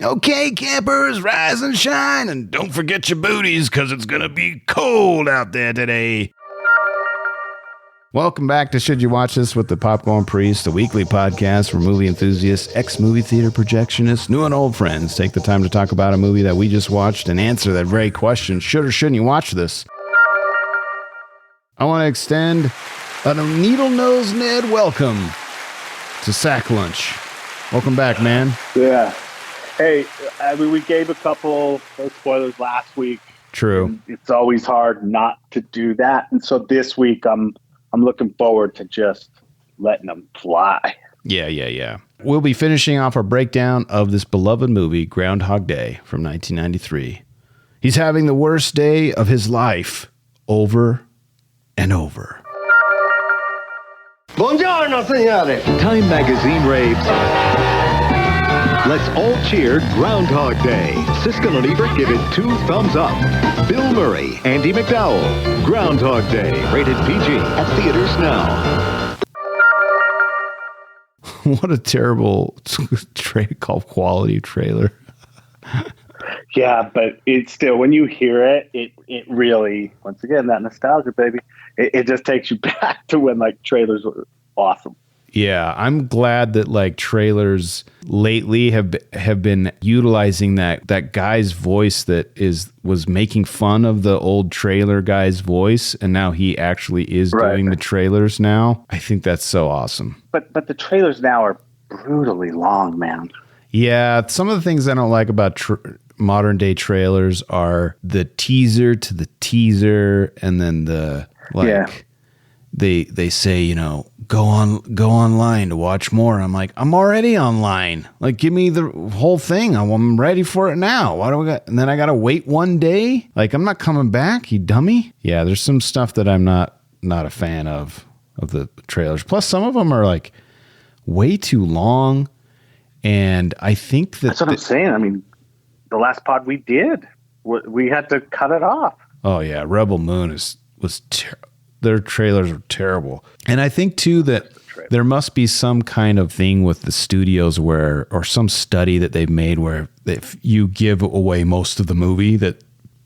Okay, campers, rise and shine, and don't forget your booties, because it's going to be cold out there today. Welcome back to Should You Watch This with the Popcorn Priest, a weekly podcast for movie enthusiasts, ex-movie theater projectionists, new and old friends. Take the time to talk about a movie that we just watched and answer that very question, should or shouldn't you watch this? I want to extend a needle-nosed Ned welcome to Sack Lunch. Welcome back, man. Yeah. Hey, I mean, we gave a couple of spoilers last week. True. It's always hard not to do that. And so this week, I'm looking forward to just letting them fly. Yeah. We'll be finishing off our breakdown of this beloved movie, Groundhog Day from 1993. He's having the worst day of his life over and over. Buongiorno, signore. Time magazine raves. Let's all cheer Groundhog Day. Siskin and Ebert give it 2 thumbs up. Bill Murray, Andy McDowell. Groundhog Day, rated PG at theaters now. What a terrible quality trailer. Yeah, but it's still, when you hear it, it really, once again, that nostalgia, baby. It just takes you back to when like trailers were awesome. Yeah, I'm glad that like trailers lately have been utilizing that guy's voice that was making fun of the old trailer guy's voice, and now he actually is doing the trailers now. I think that's so awesome. But the trailers now are brutally long, man. Yeah, some of the things I don't like about modern day trailers are the teaser to the teaser, and then they say, you know, go online to watch more. I'm like, I'm already online. Like, give me the whole thing. I'm ready for it now. Why do and then I got to wait one day? Like, I'm not coming back, you dummy. Yeah, there's some stuff that I'm not a fan of the trailers. Plus, some of them are like way too long. And I think that's what I'm saying. I mean, the last pod we did, we had to cut it off. Oh yeah. Rebel Moon was terrible. Their trailers are terrible. And I think, too, that there must be some kind of thing with the studios or some study that they've made where if you give away most of the movie, that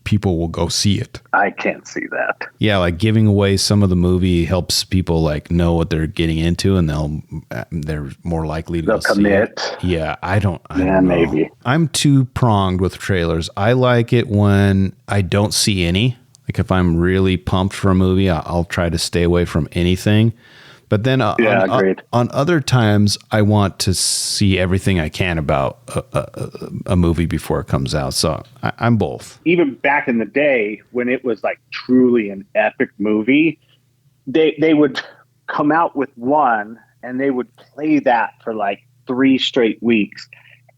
people will go see it. I can't see that. Yeah, like giving away some of the movie helps people like know what they're getting into, and they're more likely to commit. See it. Yeah, I don't know. Maybe. I'm two-pronged with trailers. I like it when I don't see any. Like if I'm really pumped for a movie, I'll try to stay away from anything. But then on other times, I want to see everything I can about a movie before it comes out. So I'm both. Even back in the day when it was like truly an epic movie, they would come out with one and they would play that for like 3 straight weeks.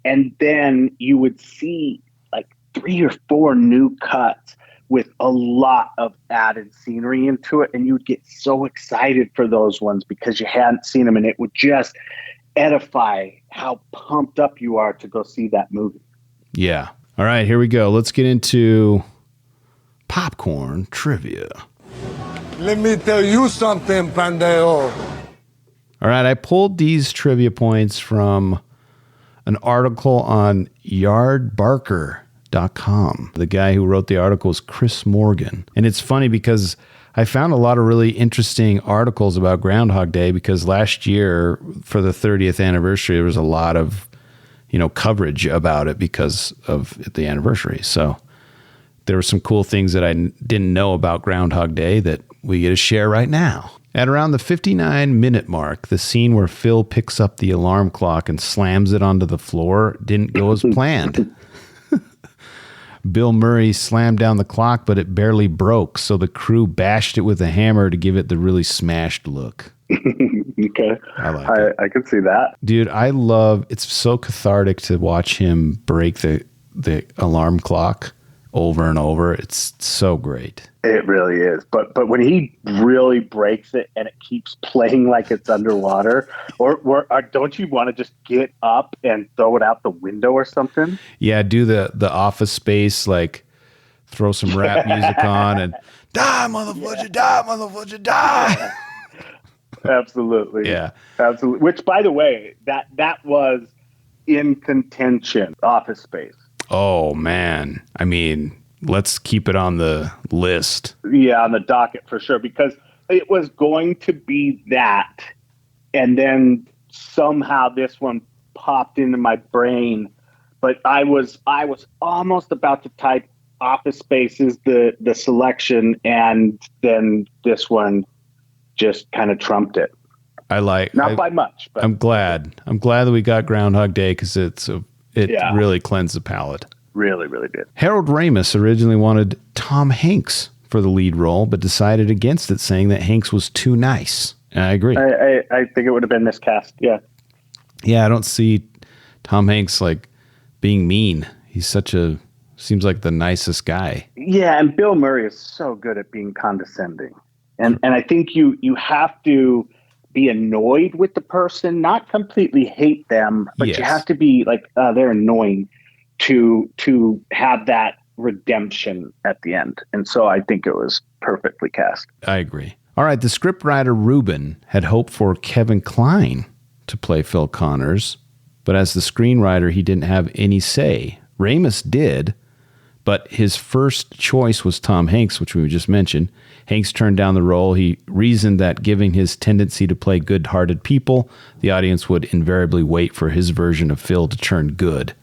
And then you would see like 3 or 4 new cuts with a lot of added scenery into it. And you would get so excited for those ones because you hadn't seen them, and it would just edify how pumped up you are to go see that movie. Yeah. All right, here we go. Let's get into popcorn trivia. Let me tell you something, Pandeo. All right, I pulled these trivia points from an article on yardbarker.com. The guy who wrote the article is Chris Morgan. And it's funny because I found a lot of really interesting articles about Groundhog Day because last year for the 30th anniversary, there was a lot of, coverage about it because of the anniversary. So there were some cool things that I didn't know about Groundhog Day that we get to share right now. At around the 59-minute mark, the scene where Phil picks up the alarm clock and slams it onto the floor didn't go as planned. Bill Murray slammed down the clock, but it barely broke, so the crew bashed it with a hammer to give it the really smashed look. Okay. I can see that. Dude, it's so cathartic to watch him break the alarm clock over and over. It's so great. It really is. But when he really breaks it and it keeps playing like it's underwater, or don't you want to just get up and throw it out the window or something? Yeah, do the Office Space, like throw some rap music on and die, motherfucker, die, motherfucker, die. Absolutely. Yeah. Absolutely. Which, by the way, that was in contention, Office Space. Oh, man. I mean, let's keep it on the list. Yeah, on the docket for sure, because it was going to be that. And then somehow this one popped into my brain. But I was almost about to type Office Space is the selection, and then this one just kind of trumped it. Not by much, but I'm glad that we got Groundhog Day because it really cleansed the palate. Really, really did. Harold Ramis originally wanted Tom Hanks for the lead role, but decided against it, saying that Hanks was too nice. And I agree. I think it would have been miscast. Yeah. Yeah, I don't see Tom Hanks like being mean. He's seems like the nicest guy. Yeah, and Bill Murray is so good at being condescending. And I think you have to be annoyed with the person, not completely hate them, but yes. You have to be like, they're annoying to have that redemption at the end. And so I think it was perfectly cast. I agree. All right, the scriptwriter Rubin had hoped for Kevin Kline to play Phil Connors, but as the screenwriter, he didn't have any say. Ramis did, but his first choice was Tom Hanks, which we just mentioned. Hanks turned down the role. He reasoned that given his tendency to play good-hearted people, the audience would invariably wait for his version of Phil to turn good.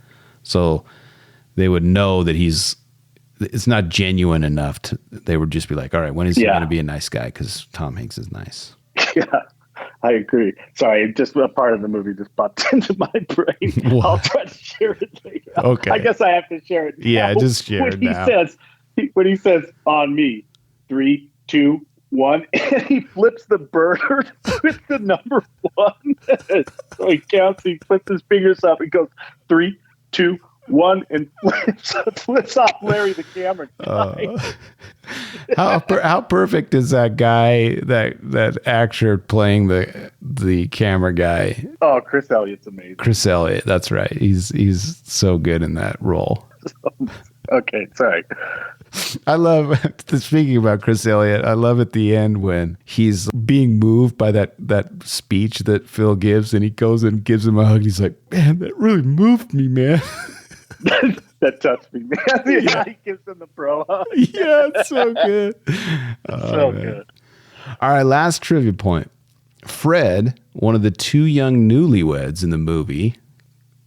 So they would know that it's not genuine enough. They would just be like, all right, when is he going to be a nice guy? Because Tom Hanks is nice. Yeah, I agree. Sorry, just a part of the movie just popped into my brain. What? I'll try to share it later. Okay. I guess I have to share it now. Yeah, just share it now. When he says, on me, 3, 2, 1, and he flips the bird with the number 1. So he counts, he flips his fingers up and goes 3, 2, 1, and flips off Larry the camera guy. How perfect is that guy, that actor playing the camera guy? Oh, Chris Elliott's amazing. Chris Elliott, that's right. He's so good in that role. Okay, sorry. I love, speaking about Chris Elliott, I love at the end when he's being moved by that speech that Phil gives, and he goes and gives him a hug. He's like, man, that really moved me, man. That touched me, man. Yeah, he gives him the bro hug. Yeah, it's so good. Good. All right, last trivia point. Fred, one of the two young newlyweds in the movie,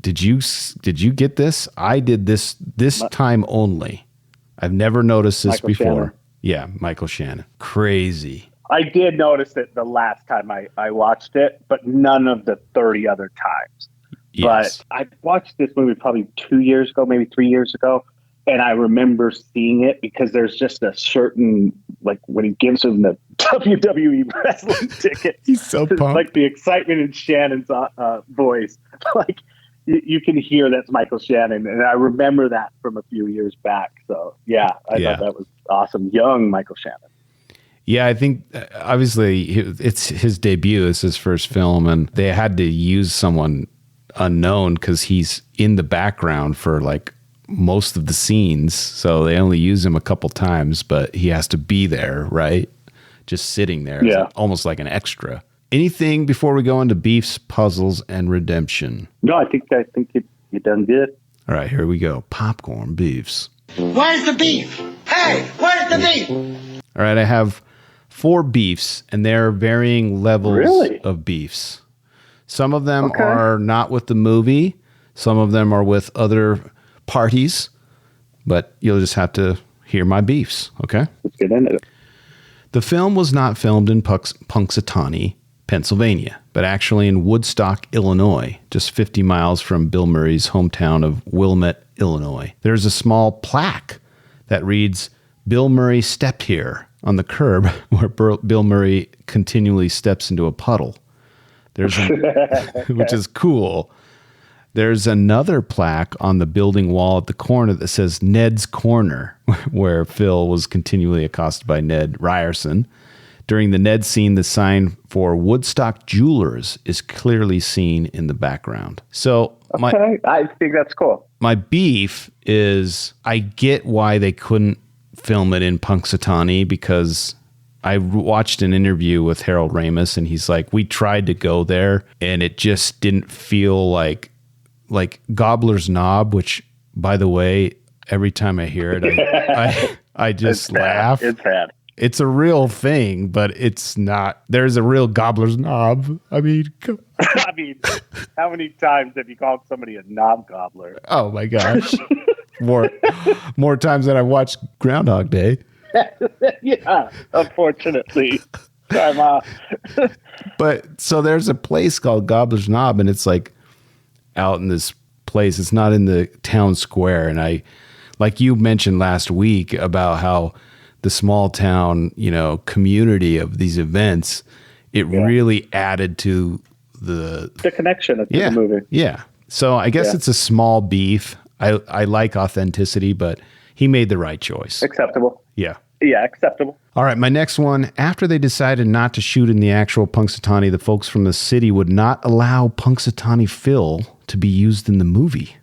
did you get this? I did this time only. I've never noticed this Michael before. Shannon. Yeah, Michael Shannon. Crazy. I did notice it the last time I watched it, but none of the 30 other times. Yes. But I watched this movie probably 2 years ago, maybe 3 years ago, and I remember seeing it because there's just a certain, like when he gives him the WWE wrestling ticket. He's so pumped. Like the excitement in Shannon's voice. Like you can hear that's Michael Shannon, and I remember that from a few years back. So I thought that was awesome. Young Michael Shannon. Yeah, I think obviously it's his debut. It's his first film, and they had to use someone unknown because he's in the background for like most of the scenes. So they only use him a couple times, but he has to be there, right? Just sitting there. Yeah. It's almost like an extra. Anything before we go into beefs, puzzles, and redemption? No, I think you done good. All right, here we go. Popcorn beefs. Where's the beef? Hey, where's the beef? All right, I have 4 beefs, and they're varying levels of beefs. Some of them are not with the movie. Some of them are with other parties. But you'll just have to hear my beefs, okay? Let's get into it. The film was not filmed in Punxsutawney, Pennsylvania, but actually in Woodstock, Illinois, just 50 miles from Bill Murray's hometown of Wilmette, Illinois. There's a small plaque that reads, "Bill Murray stepped here," on the curb where Bill Murray continually steps into a puddle. Which is cool. There's another plaque on the building wall at the corner that says Ned's Corner, where Phil was continually accosted by Ned Ryerson. During the Ned scene, the sign for Woodstock Jewelers is clearly seen in the background. So I think that's cool. My beef is I get why they couldn't film it in Punxsutawney because I watched an interview with Harold Ramis, and he's like, we tried to go there, and it just didn't feel like Gobbler's Knob, which, by the way, every time I hear it, I just laugh. It's bad. It's a real thing, but it's not. There's a real Gobbler's Knob. I mean, I mean, how many times have you called somebody a knob gobbler? oh my gosh, more times than I watched Groundhog Day. Yeah, unfortunately. I'm But so there's a place called Gobbler's Knob, and it's like out in this place. It's not in the town square. And I, like you mentioned last week about how the small town, community of these events, it really added to the connection of the movie. Yeah. So I guess it's a small beef. I like authenticity, but he made the right choice. Acceptable. Yeah. Yeah, acceptable. All right, my next one. After they decided not to shoot in the actual Punxsutawney, the folks from the city would not allow Punxsutawney Phil to be used in the movie.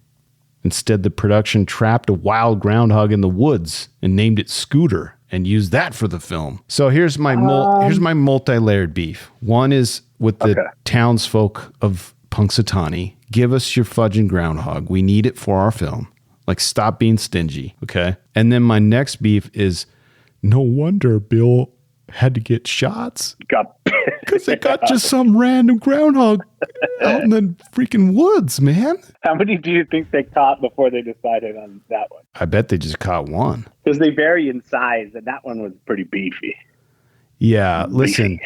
Instead, the production trapped a wild groundhog in the woods and named it Scooter and used that for the film. So here's my multi-layered beef. One is with the townsfolk of Punxsutawney. Give us your fudging groundhog. We need it for our film. Like, stop being stingy, okay? And then my next beef is, no wonder Bill had to get shots. Because they got just some random groundhog out in the freaking woods, man. How many do you think they caught before they decided on that one? I bet they just caught one. Because they vary in size, and that one was pretty beefy. Yeah, listen,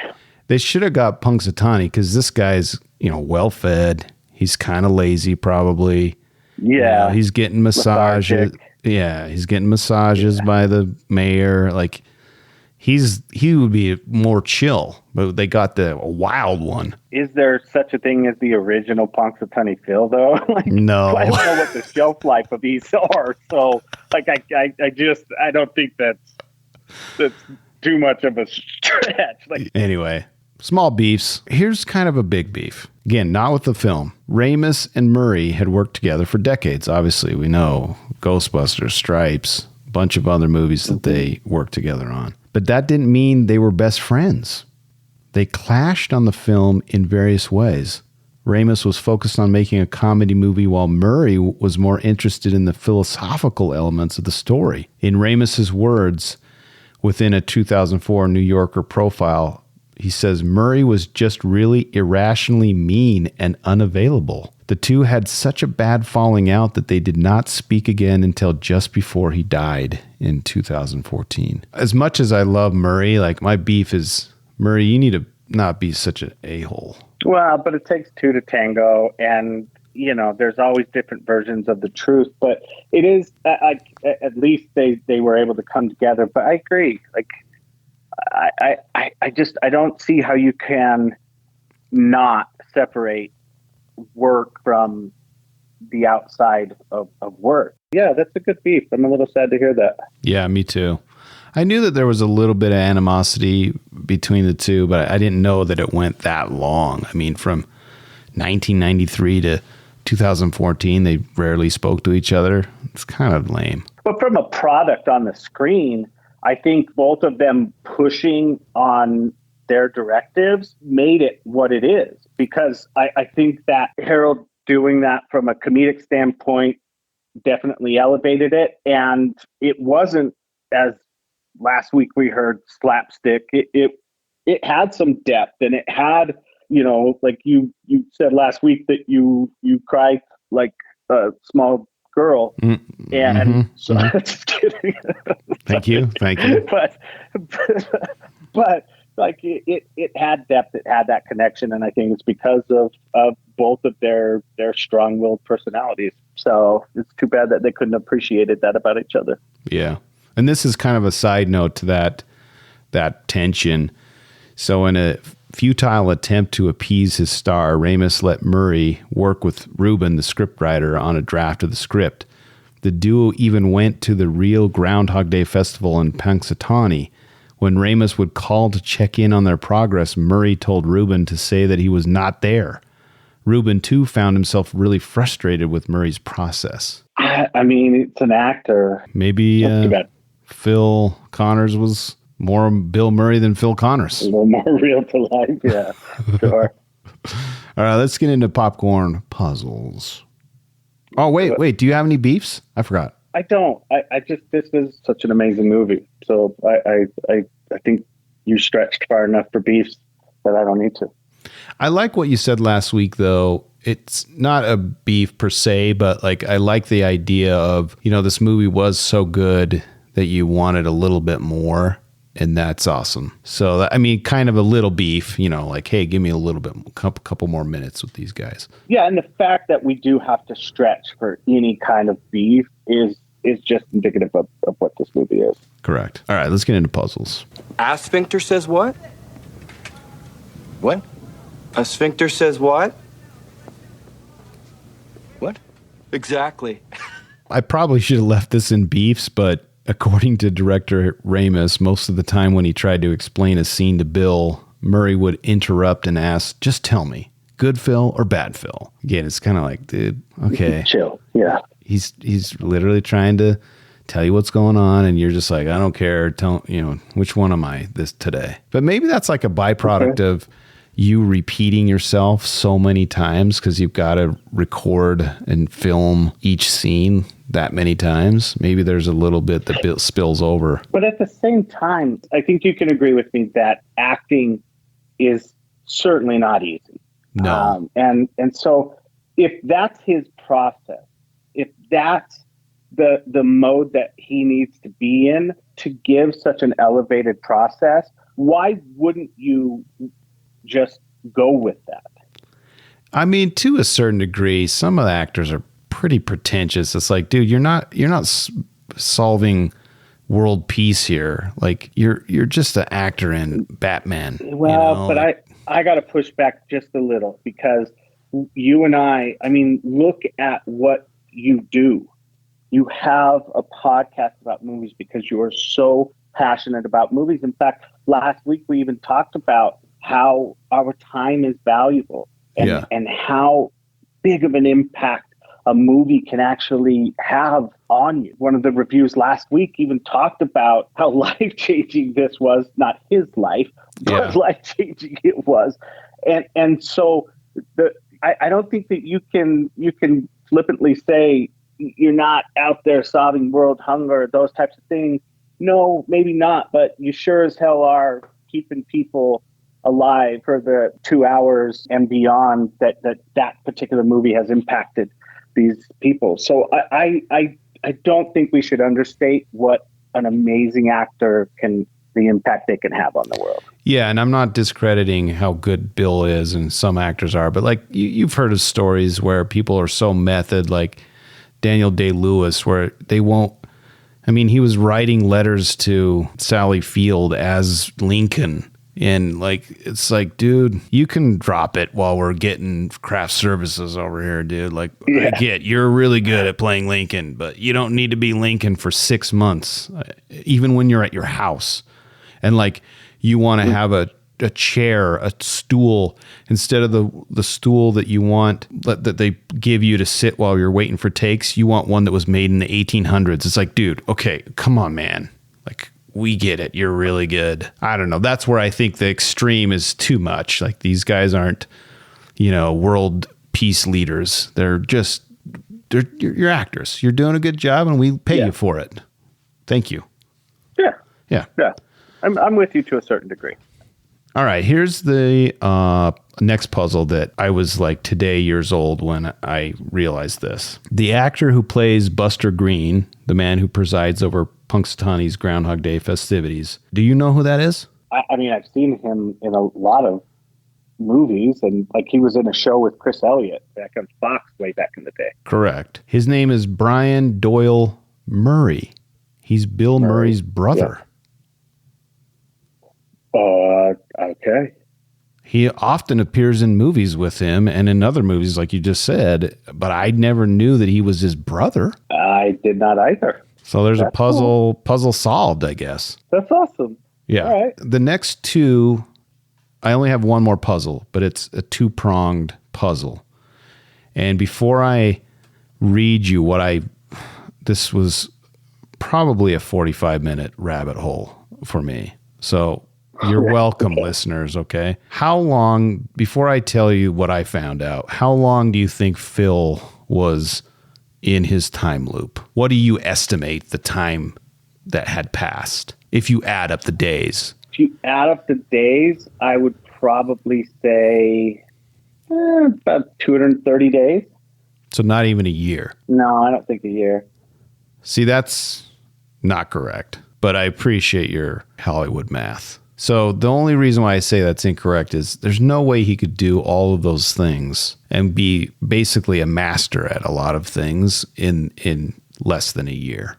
they should have got Punxsutawney because this guy's, well-fed. He's kind of lazy, probably. Yeah. He's getting massages. Lethargic. Yeah, he's getting massages by the mayor. Like, he would be more chill, but they got a wild one. Is there such a thing as the original Punxsutawney Phil, though? No. I don't know what the shelf life of these are. So, I don't think that's too much of a stretch. Anyway, small beefs. Here's kind of a big beef. Again, not with the film. Ramis and Murray had worked together for decades. Obviously, we know Ghostbusters, Stripes, a bunch of other movies that they worked together on. But that didn't mean they were best friends. They clashed on the film in various ways. Ramis was focused on making a comedy movie while Murray was more interested in the philosophical elements of the story. In Ramis's words, within a 2004 New Yorker profile, he says, Murray was just really irrationally mean and unavailable. The two had such a bad falling out that they did not speak again until just before he died in 2014. As much as I love Murray, my beef is, Murray, you need to not be such an a-hole. Well, but it takes two to tango, and, there's always different versions of the truth, but it is, at least they were able to come together. But I agree. I don't see how you can not separate work from the outside of work. Yeah, that's a good beef. I'm a little sad to hear that. Yeah, me too. I knew that there was a little bit of animosity between the two, but I didn't know that it went that long. I mean, from 1993 to 2014, they rarely spoke to each other. It's kind of lame. But from a product on the screen, I think both of them pushing on their directives made it what it is, because I think that Harold doing that from a comedic standpoint definitely elevated it. And it wasn't, as last week we heard, slapstick. It had some depth, and it had, like you said last week that you cried like a small girl. And so just kidding. Thank you. But it had depth, it had that connection, and I think it's because of both of their strong-willed personalities. So it's too bad that they couldn't appreciate that about each other. Yeah. And this is kind of a side note to that tension. So in a futile attempt to appease his star, Ramis let Murray work with Ruben, the scriptwriter, on a draft of the script. The duo even went to the real Groundhog Day festival in Punxsutawney. When Ramis would call to check in on their progress, Murray told Ruben to say that he was not there. Ruben, too, found himself really frustrated with Murray's process. I mean, it's an actor. Maybe Phil Connors was More Bill Murray than Phil Connors. A little more real to life. Yeah, sure. All right, let's get into popcorn puzzles. Oh, wait. Do you have any beefs? I forgot. I don't. I just, this is such an amazing movie. So I think you stretched far enough for beefs that I don't need to. I like what you said last week, though. It's not a beef per se, but like I like the idea of, this movie was so good that you wanted a little bit more, and that's awesome. So, I mean, kind of a little beef, like, hey, give me a little bit, couple more minutes with these guys. Yeah, and the fact that we do have to stretch for any kind of beef is just indicative of what this movie is. Correct. All right, let's get into puzzles. A sphincter says what? What? A sphincter says what? What? Exactly. I probably should have left this in beefs, but according to director Ramis, most of the time when he tried to explain a scene to Bill, Murray would interrupt and ask, just tell me, good Phil or bad Phil? Again, it's kind of like, dude, okay. Chill. Yeah. He's literally trying to tell you what's going on, and you're just like, I don't care. Tell, which one am I this today? But maybe that's like a byproduct of you repeating yourself so many times because you've got to record and film each scene that many times. Maybe there's a little bit that spills over. But at the same time, I think you can agree with me that acting is certainly not easy. No. And so if that's his process, if that's the mode that he needs to be in to give such an elevated process, why wouldn't you just go with that? I mean, to a certain degree, some of the actors are pretty pretentious. It's like, dude, you're not solving world peace here. Like you're just an actor in Batman. Well, but I got to push back just a little because you and I mean, look at what you do. You have a podcast about movies because you are so passionate about movies. In fact, last week we even talked about how our time is valuable and how big of an impact a movie can actually have on you. One of the reviews last week even talked about how life-changing this was, not his life, but life-changing it was. And so I don't think that you can flippantly say you're not out there solving world hunger, those types of things. No, maybe not, but you sure as hell are keeping people alive for the 2 hours and beyond that particular movie has impacted these people. So I don't think we should understate what an amazing actor the impact they can have on the world. Yeah, and I'm not discrediting how good Bill is, and some actors are, but like you've heard of stories where people are so method, like Daniel Day-Lewis, where they won't. I mean, he was writing letters to Sally Field as Lincoln. And like, it's like, dude, you can drop it while we're getting craft services over here, dude. Like, I get you're really good at playing Lincoln, but you don't need to be Lincoln for 6 months, even when you're at your house. And like, you want to have a chair, a stool, instead of the stool that you want that they give you to sit while you're waiting for takes. You want one that was made in the 1800s. It's like, dude, okay, come on, man. Like, we get it. You're really good. I don't know. That's where I think the extreme is too much. Like these guys aren't, world peace leaders. They're you're actors. You're doing a good job and we pay you for it. Thank you. Yeah. I'm with you to a certain degree. All right. Here's the next puzzle that I was like today years old when I realized this. The actor who plays Buster Green, the man who presides over Punxsutawney's Groundhog Day festivities. Do you know who that is? I mean, I've seen him in a lot of movies, and like he was in a show with Chris Elliott back on Fox way back in the day. Correct. His name is Brian Doyle Murray. He's Bill Murray's brother. Yeah. Okay. He often appears in movies with him and in other movies, like you just said, but I never knew that he was his brother. I did not either. So there's That's a puzzle cool. Puzzle solved, I guess. That's awesome. Yeah. All right. The next two, I only have one more puzzle, but it's a two-pronged puzzle. And before I read you this was probably a 45-minute rabbit hole for me. So you're welcome, listeners, okay? How long, before I tell you what I found out, how long do you think Phil was in his time loop? What do you estimate the time that had passed if you add up the days? If you add up the days, I would probably say about 230 days. So not even a year. No, I don't think a year. See, that's not correct, but I appreciate your Hollywood math. So the only reason why I say that's incorrect is there's no way he could do all of those things and be basically a master at a lot of things in less than a year.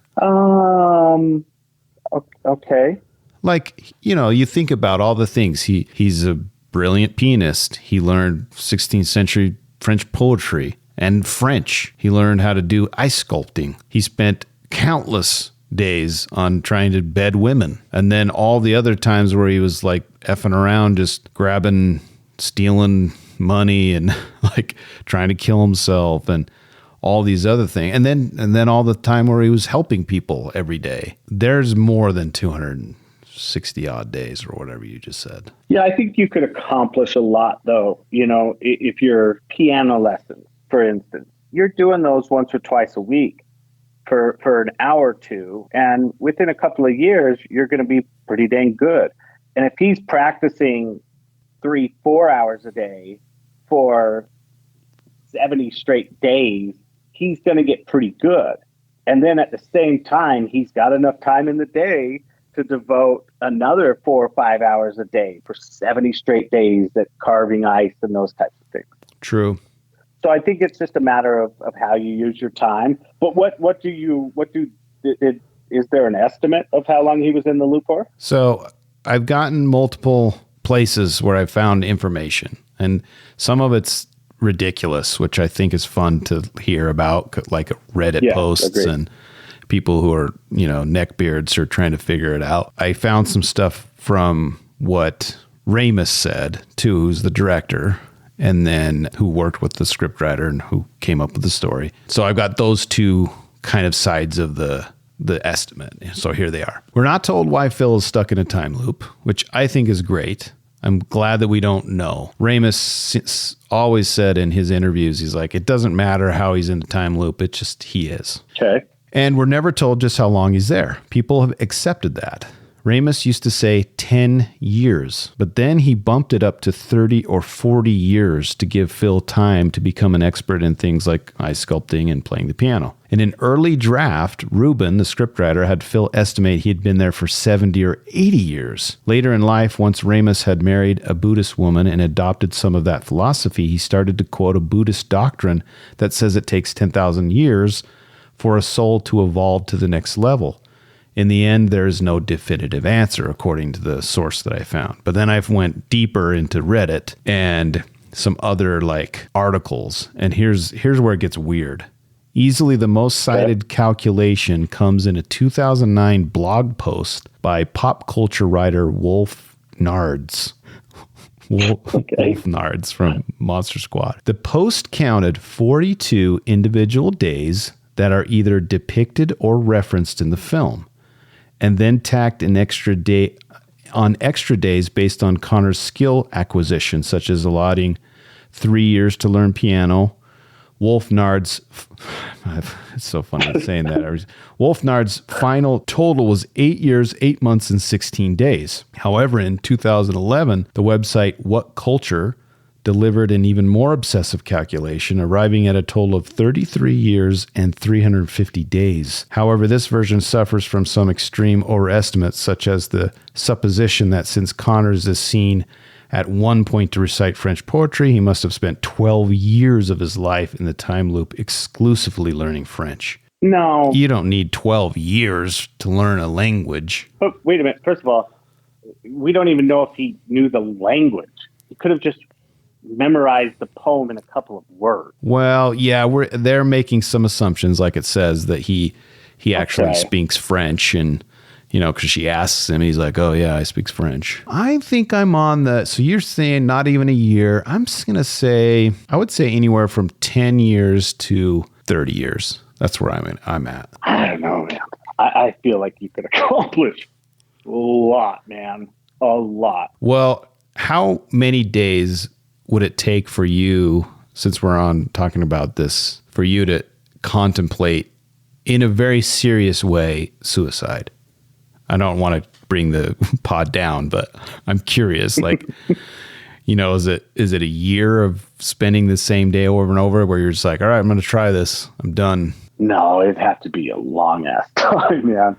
Okay. Like, you think about all the things. He's a brilliant pianist. He learned 16th century French poetry and French. He learned how to do ice sculpting. He spent countless days on trying to bed women. And then all the other times where he was like effing around, just grabbing, stealing money and like trying to kill himself and all these other things. And then all the time where he was helping people every day. There's more than 260 odd days or whatever you just said. Yeah, I think you could accomplish a lot though. If you're piano lessons, for instance, you're doing those once or twice a week for an hour or two. And within a couple of years, you're going to be pretty dang good. And if he's practicing 3-4 hours a day for 70 straight days, he's going to get pretty good. And then at the same time, he's got enough time in the day to devote another 4 or 5 hours a day for 70 straight days at carving ice and those types of things. True. So I think it's just a matter of how you use your time. But is there an estimate of how long he was in the loop for? So I've gotten multiple places where I found information, and some of it's ridiculous, which I think is fun to hear about, like Reddit posts agreed. and people who are, neckbeards are trying to figure it out. I found some stuff from what Ramis said, too, who's the director, and then who worked with the scriptwriter and who came up with the story. So I've got those two kind of sides of the estimate. So here they are. We're not told why Phil is stuck in a time loop, which I think is great. I'm glad that we don't know. Ramis always said in his interviews, he's like, it doesn't matter how he's in a time loop. It's just he is. Okay. And we're never told just how long he's there. People have accepted that. Ramis used to say 10 years, but then he bumped it up to 30 or 40 years to give Phil time to become an expert in things like ice sculpting and playing the piano. In an early draft, Rubin, the scriptwriter, had Phil estimate he'd been there for 70 or 80 years. Later in life, once Ramis had married a Buddhist woman and adopted some of that philosophy, he started to quote a Buddhist doctrine that says it takes 10,000 years for a soul to evolve to the next level. In the end, there is no definitive answer, according to the source that I found. But then I went deeper into Reddit and some other articles. And here's where it gets weird. Easily the most cited calculation comes in a 2009 blog post by pop culture writer Wolf Nards. Wolf Nards from Monster Squad. The post counted 42 individual days that are either depicted or referenced in the film, and then tacked an extra day on extra days based on Connor's skill acquisition, such as allotting 3 years to learn piano. Wolf Nard's, it's so funny saying that. Wolf Nard's final total was 8 years, 8 months, and 16 days. However, in 2011, the website What Culture delivered an even more obsessive calculation, arriving at a total of 33 years and 350 days. However, this version suffers from some extreme overestimates, such as the supposition that since Connors is seen at one point to recite French poetry, he must have spent 12 years of his life in the time loop exclusively learning French. No. You don't need 12 years to learn a language. But wait a minute. First of all, we don't even know if he knew the language. He could have just memorized the poem in a couple of words. Well, yeah, they're making some assumptions, like it says that he actually speaks French, and because she asks him, he's like, "Oh yeah, I speak French." I think I'm on the. So you're saying not even a year? I'm just gonna say I would say anywhere from 10 years to 30 years. That's where I'm at. I don't know, man. I feel like you could accomplish A lot, man. A lot. Well, how many days would it take for you, since we're on talking about this, for you to contemplate in a very serious way suicide? I don't want to bring the pod down, but I'm curious, like, is it a year of spending the same day over and over where you're just like, all right, I'm going to try this. I'm done. No, it'd have to be a long ass time, man.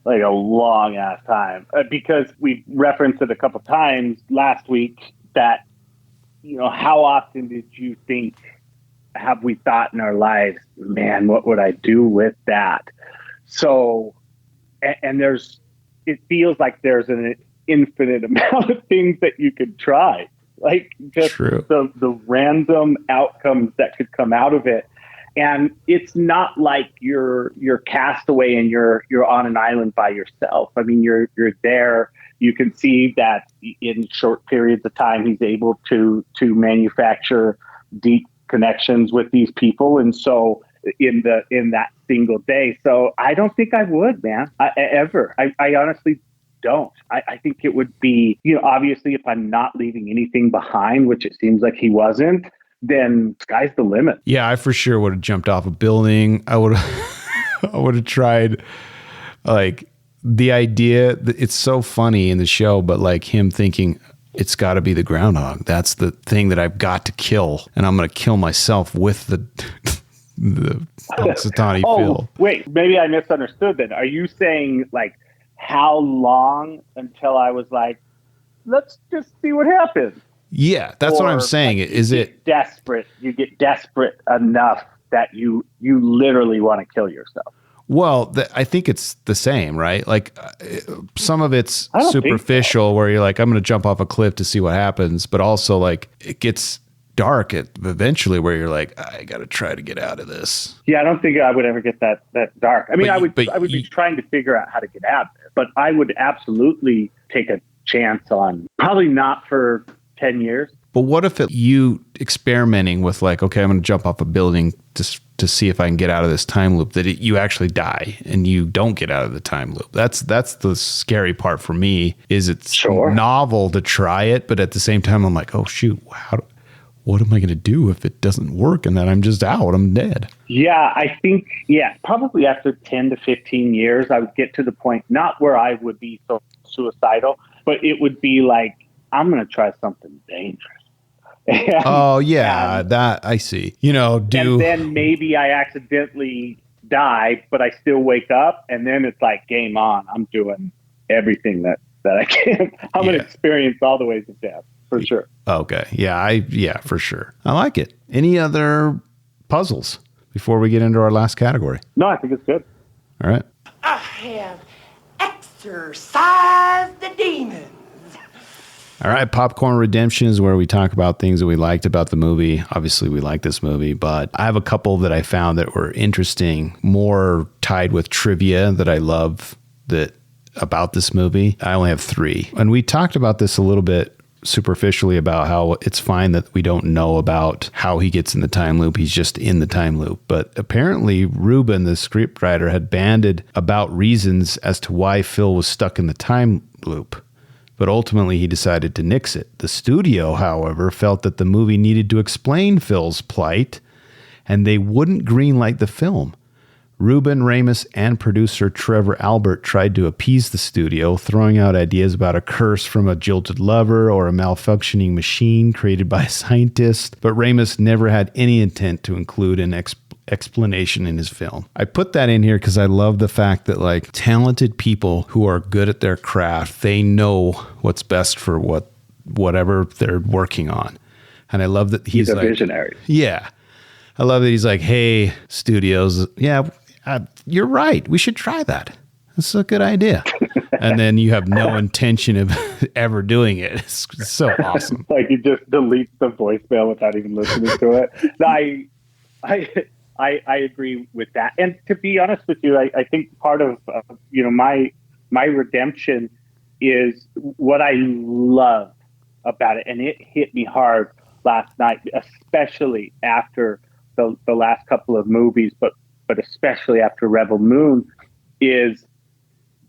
Like a long ass time. Because we referenced it a couple times last week that, how often did you think, have we thought in our lives, man, what would I do with that? So, and it feels like there's an infinite amount of things that you could try. Like just the random outcomes that could come out of it. And it's not like you're cast away and you're on an island by yourself. I mean, you're there. You can see that in short periods of time, he's able to manufacture deep connections with these people. And so in that single day. So I don't think I would, man, ever. I honestly don't. I think it would be, obviously if I'm not leaving anything behind, which it seems like he wasn't, then sky's the limit. Yeah, I for sure would have jumped off a building. I would have tried, like, the idea that it's so funny in the show, but like him thinking it's got to be the groundhog. That's the thing that I've got to kill. And I'm going to kill myself with the Punxsutawney Phil. Wait, maybe I misunderstood then. Are you saying like how long until I was like, let's just see what happens? Yeah, that's what I'm saying. Like, Is it desperate? You get desperate enough that you literally want to kill yourself. Well, I think it's the same, right? Like some of it's superficial where you're like, I'm going to jump off a cliff to see what happens. But also like it gets dark eventually where you're like, I got to try to get out of this. Yeah, I don't think I would ever get that dark. I mean, I would be trying to figure out how to get out of it. But I would absolutely take a chance on, probably not for 10 years. But what if you experimenting with like, okay, I'm going to jump off a building to see if I can get out of this time loop, that you actually die and you don't get out of the time loop. That's the scary part for me. Is it's novel to try it, but at the same time, I'm like, oh shoot, what am I going to do if it doesn't work and then I'm just out? I'm dead. Yeah, I think, probably after 10 to 15 years, I would get to the point, not where I would be so suicidal, but it would be like, I'm going to try something dangerous. That I see. And then maybe I accidentally die, but I still wake up, and then it's like game on. I'm doing everything that I can. I'm going to experience all the ways of death for sure. Okay. Yeah, for sure. I like it. Any other puzzles before we get into our last category? No, I think it's good. All right. I have exorcised the demons. All right, Popcorn Redemption is where we talk about things that we liked about the movie. Obviously, we like this movie, but I have a couple that I found that were interesting, more tied with trivia that I love about this movie. I only have 3. And we talked about this a little bit superficially about how it's fine that we don't know about how he gets in the time loop. He's just in the time loop. But apparently, Ruben, the scriptwriter, had banded about reasons as to why Phil was stuck in the time loop. But ultimately, he decided to nix it. The studio, however, felt that the movie needed to explain Phil's plight, and they wouldn't greenlight the film. Ruben Ramis and producer Trevor Albert tried to appease the studio, throwing out ideas about a curse from a jilted lover or a malfunctioning machine created by a scientist, but Ramis never had any intent to include an explanation in his film. I put that in here because I love the fact that like talented people who are good at their craft, they know what's best for whatever they're working on. And I love that he's a like, visionary. Yeah. I love that he's like, hey, studios, you're right. We should try that. That's a good idea. And then you have no intention of ever doing it. It's so awesome. Like he just deletes the voicemail without even listening to it. I agree with that. And to be honest with you, I think part of my redemption is what I love about it, and it hit me hard last night, especially after the last couple of movies, but especially after Rebel Moon, is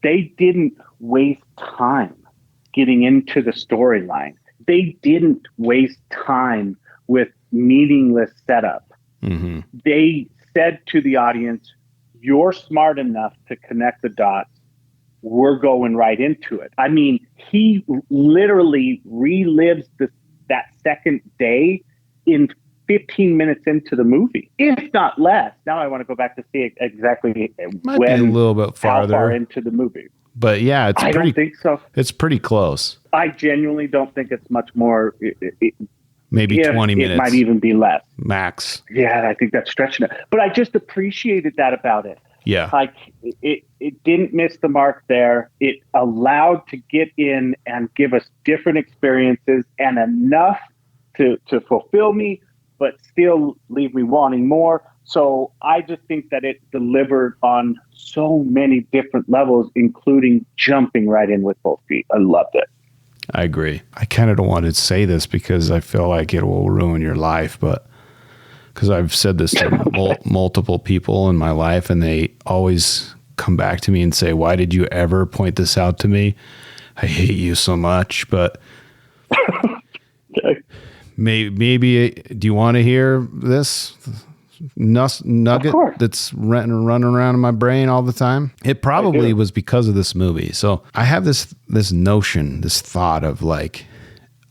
they didn't waste time getting into the storyline. They didn't waste time with meaningless setup. Mm-hmm. They said to the audience, you're smart enough to connect the dots. We're going right into it. I mean, he literally relives that second day in 15 minutes into the movie, if not less. Now I want to go back to see exactly Might be a little bit farther. how far into the movie. But yeah, I don't think so. It's pretty close. I genuinely don't think it's much more. Maybe 20 minutes. It might even be less. Max. Yeah, I think that's stretching it. But I just appreciated that about it. Yeah. Like it didn't miss the mark there. It allowed to get in and give us different experiences and enough to fulfill me, but still leave me wanting more. So I just think that it delivered on so many different levels, including jumping right in with both feet. I loved it. I agree. I kind of don't want to say this because I feel like it will ruin your life, but because I've said this to multiple people in my life, and they always come back to me and say, why did you ever point this out to me? I hate you so much. But Okay. maybe do you want to hear this nugget that's running around in my brain all the time? It probably was because of this movie. So I have this notion, this thought of like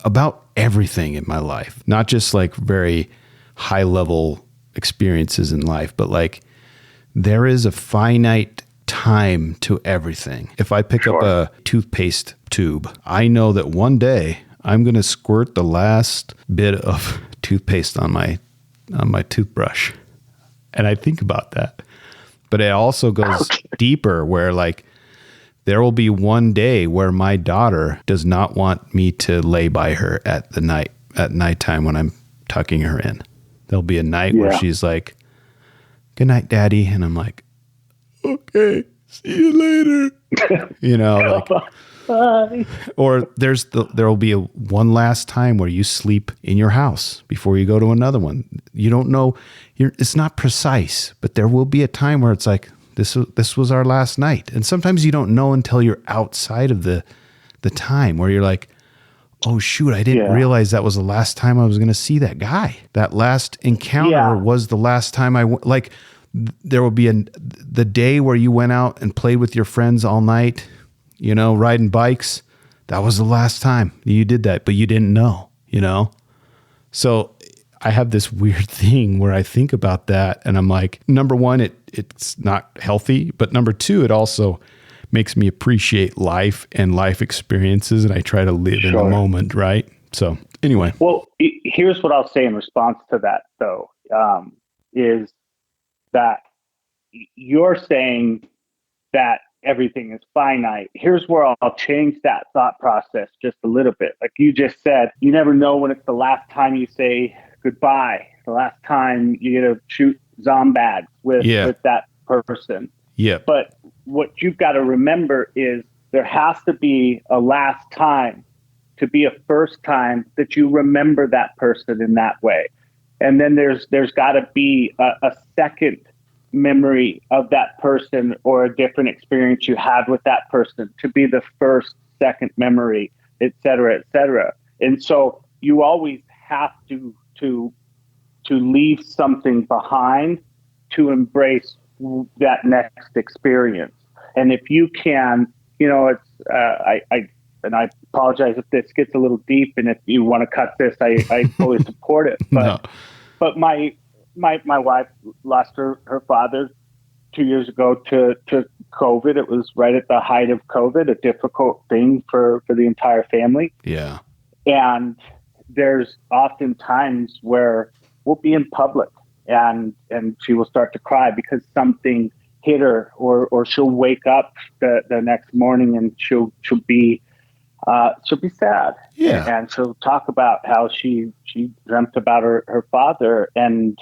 about everything in my life, not just like very high level experiences in life, but like there is a finite time to everything. If I pick up a toothpaste tube, I know that one day I'm going to squirt the last bit of toothpaste on my toothbrush. And I think about that. But it also goes deeper where like there will be one day where my daughter does not want me to lay by her at nighttime when I'm tucking her in. There'll be a night where she's like, good night, Daddy. And I'm like, okay, see you later. You know, like, bye. Or there will be one last time where you sleep in your house before you go to another one. You don't know, it's not precise, but there will be a time where it's like, this was our last night. And sometimes you don't know until you're outside of the time where you're like, oh shoot, I didn't realize that was the last time I was going to see that guy. That last encounter was the last time there will be the day where you went out and played with your friends all night, you know, riding bikes. That was the last time you did that, but you didn't know, you know? So I have this weird thing where I think about that and I'm like, number one, it's not healthy, but number two, it also makes me appreciate life and life experiences, and I try to live in the moment, right? So anyway. Well, here's what I'll say in response to that, though, is that you're saying that everything is finite. Here's where I'll change that thought process just a little bit. Like you just said, you never know when it's the last time you say goodbye, the last time you get to shoot zombags with that person. Yeah. But what you've got to remember is there has to be a last time to be a first time that you remember that person in that way. And then there's got to be a second memory of that person or a different experience you had with that person to be the first, second memory, et cetera, et cetera. And so you always have to leave something behind to embrace that next experience. And if you can, you know, it's I apologize if this gets a little deep, and if you want to cut this, I fully support it. But but my wife lost her father 2 years ago to COVID. It was right at the height of COVID, a difficult thing for the entire family. Yeah. And there's often times where we'll be in public and she will start to cry because something hit her, or she'll wake up the next morning and she'll be sad. Yeah. And she'll talk about how she dreamt about her father. And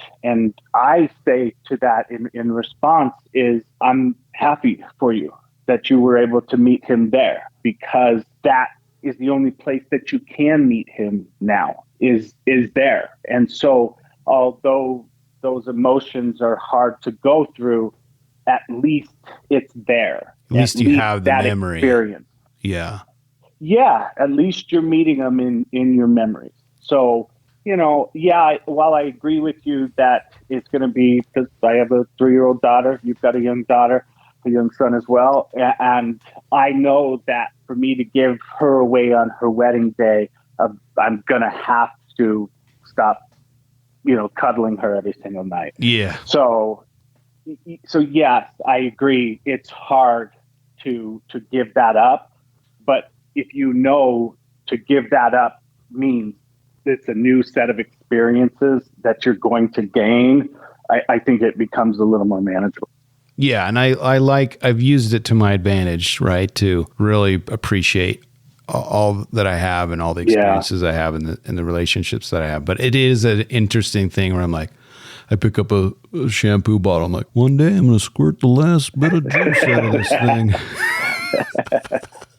I say to that in response is, I'm happy for you that you were able to meet him there, because that is the only place that you can meet him now is there. And so although those emotions are hard to go through, at least it's there. At least you have the that memory. experience. Yeah. Yeah, at least you're meeting them in your memories. So, while I agree with you that it's going to be, because I have a 3-year-old daughter, you've got a young daughter, a young son as well. And I know that for me to give her away on her wedding day, I'm going to have to stop, cuddling her every single night. Yeah. So yes, I agree. It's hard to give that up, but if to give that up means it's a new set of experiences that you're going to gain, I think it becomes a little more manageable. Yeah, and I've used it to my advantage, right? To really appreciate all that I have and all the experiences I have and the relationships that I have. But it is an interesting thing where I'm like, I pick up a shampoo bottle. I'm like, one day I'm going to squirt the last bit of juice out of this thing.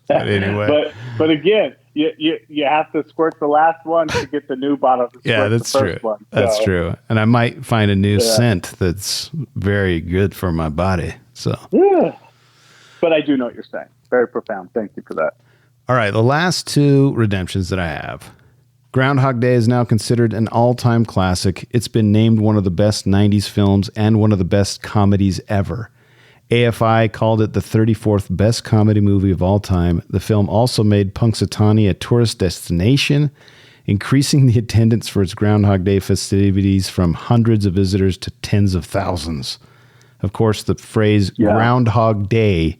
But anyway. But again, you have to squirt the last one to get the new bottle to squirt that's the first true. one. That's true. And I might find a new scent that's very good for my body. So yeah. But I do know what you're saying. Very profound. Thank you for that. All right, the last two redemptions that I have. Groundhog Day is now considered an all-time classic. It's been named one of the best 90s films and one of the best comedies ever. AFI called it the 34th best comedy movie of all time. The film also made Punxsutawney a tourist destination, increasing the attendance for its Groundhog Day festivities from hundreds of visitors to tens of thousands. Of course, the phrase Groundhog Day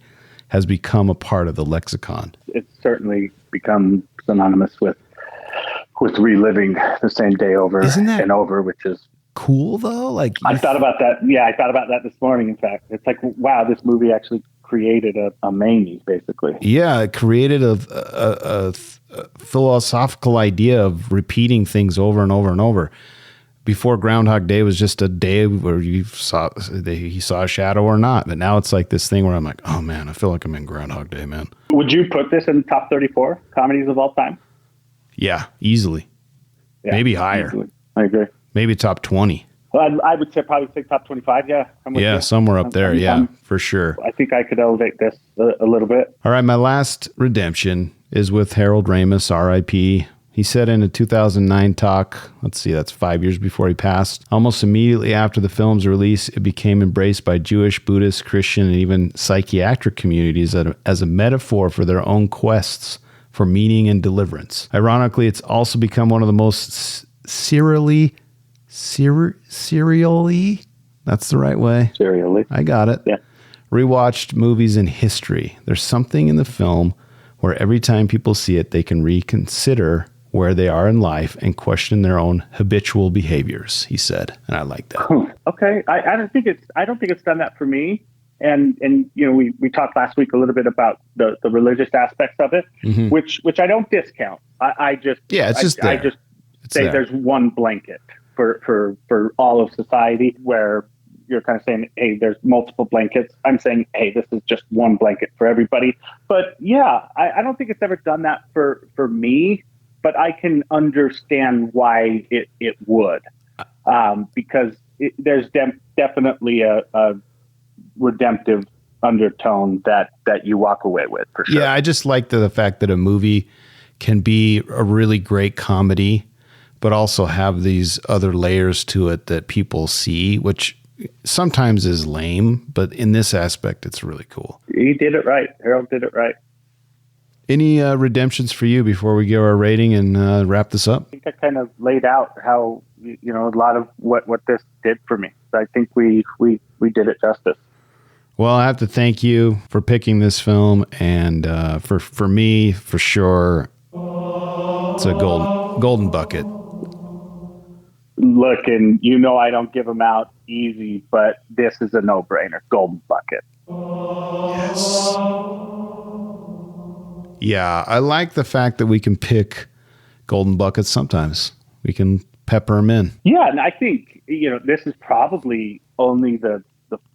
has become a part of the lexicon. It's certainly become synonymous with reliving the same day over and over, which is cool though. Like I thought about that. Yeah, I thought about that this morning. In fact, it's like, wow, this movie actually created a mania, basically. Yeah, it created a philosophical idea of repeating things over and over and over. Before, Groundhog Day was just a day where he saw a shadow or not. But now it's like this thing where I'm like, oh man, I feel like I'm in Groundhog Day, man. Would you put this in the top 34 comedies of all time? Yeah, easily. Yeah, maybe higher. Easily. I agree. Maybe top 20. Well, I would probably say top 25. Yeah. Yeah, somewhere up there. Yeah, for sure. I think I could elevate this a little bit. All right, my last redemption is with Harold Ramis, R.I.P. He said in a 2009 talk, that's 5 years before he passed, almost immediately after the film's release, it became embraced by Jewish, Buddhist, Christian, and even psychiatric communities as a metaphor for their own quests for meaning and deliverance. Ironically, it's also become one of the most serially, that's the right way. Serially. I got it. Yeah. Rewatched movies in history. There's something in the film where every time people see it, they can reconsider where they are in life and question their own habitual behaviors, he said. And I like that. Okay. I don't think it's done that for me. And we talked last week a little bit about the religious aspects of it, which I don't discount. I just say there's one blanket for all of society, where you're kind of saying, hey, there's multiple blankets. I'm saying, hey, this is just one blanket for everybody. But yeah, I don't think it's ever done that for me, but I can understand why it would, because there's definitely a redemptive undertone that you walk away with, for sure. Yeah, I just like the fact that a movie can be a really great comedy, but also have these other layers to it that people see, which sometimes is lame, but in this aspect, it's really cool. He did it right. Harold did it right. Any redemptions for you before we give our rating and wrap this up? I think I kind of laid out how, a lot of what this did for me. I think we did it justice. Well, I have to thank you for picking this film, and for me, for sure, it's a golden bucket. Look, and I don't give them out easy, but this is a no-brainer. Golden bucket. Yes. Yeah, I like the fact that we can pick golden buckets sometimes. We can pepper them in. Yeah, and I think, this is probably only the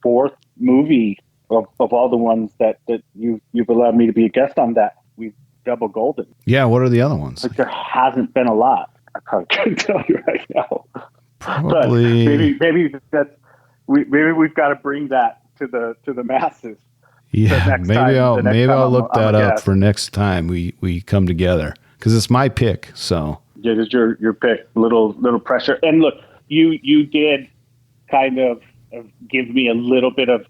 fourth movie of all the ones that you've allowed me to be a guest on that we've double golden. Yeah, what are the other ones? Like, there hasn't been a lot. I can't tell you right now. Probably. But maybe we've got to bring that to the masses. Yeah, next maybe time- I'll the next maybe time I'll I'm- look I'm that a up guest. for next time we come together because it's my pick. So It is your pick. Little pressure. And look, you did kind of give me a little bit of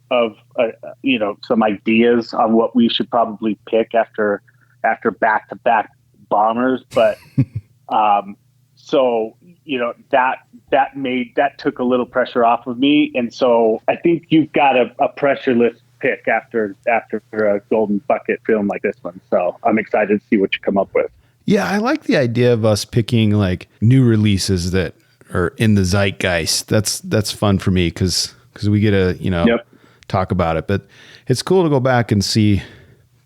some ideas on what we should probably pick after back-to-back bombers, but so that took a little pressure off of me, and so I think you've got a pressureless pick after a golden bucket film like this one. So I'm excited to see what you come up with. yeah, I like the idea of us picking like new releases that are in the zeitgeist. That's fun for me because we get to Yep. talk about it. But it's cool to go back and see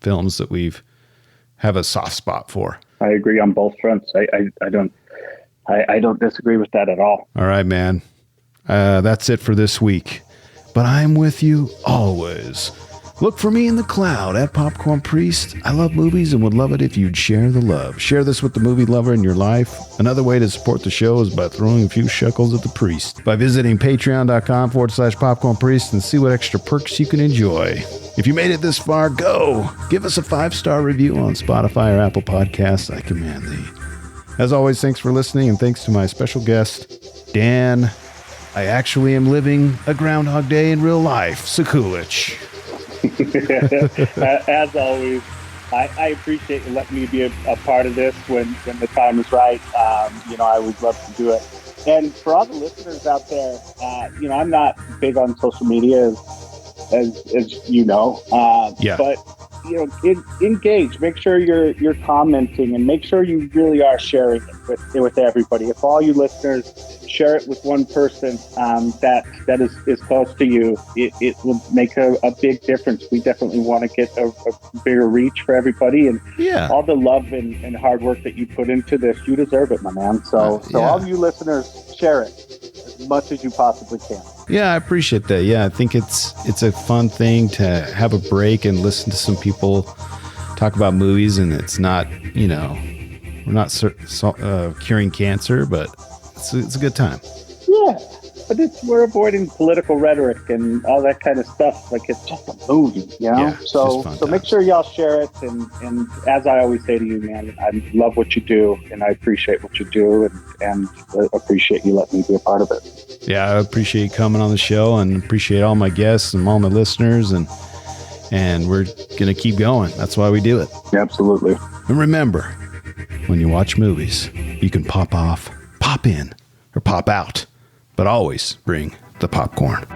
films that we've have a soft spot for. I agree on both fronts. I don't disagree with that at all. All right, man. That's it for this week. But I'm with you always. Look for me in the cloud at Popcorn Priest. I love movies and would love it if you'd share the love. Share this with the movie lover in your life. Another way to support the show is by throwing a few shekels at the priest. By visiting patreon.com/Popcorn Priest and see what extra perks you can enjoy. If you made it this far, go. Give us a 5-star review on Spotify or Apple Podcasts. I command thee. As always, thanks for listening, and thanks to my special guest, Dan. I actually am living a Groundhog Day in real life, Sekulich. As always, I appreciate you letting me be a part of this when the time is right. I always love to do it. And for all the listeners out there, I'm not big on social media, as you know. Yeah. But engage. Make sure you're commenting, and make sure you really are sharing it with everybody. If all you listeners share it with one person that is close to you, it will make a big difference. We definitely want to get a bigger reach for everybody, and Yeah. all the love and hard work that you put into this, you deserve it, my man. So Yeah. all you listeners, share it as much as you possibly can. Yeah, I appreciate that. Yeah, I think it's a fun thing to have a break and listen to some people talk about movies, and it's not, we're not curing cancer, but it's a good time. Yeah, but we're avoiding political rhetoric and all that kind of stuff. Like, it's just a movie, Yeah, it's so just fun so make times. sure y'all share it. And as I always say to you, man, I love what you do, and I appreciate what you do, and appreciate you letting me be a part of it. Yeah, I appreciate you coming on the show, and appreciate all my guests and all my listeners, and we're gonna keep going. That's why we do it. Yeah, absolutely. And remember, when you watch movies, you can pop off, pop in, or pop out, but always bring the popcorn.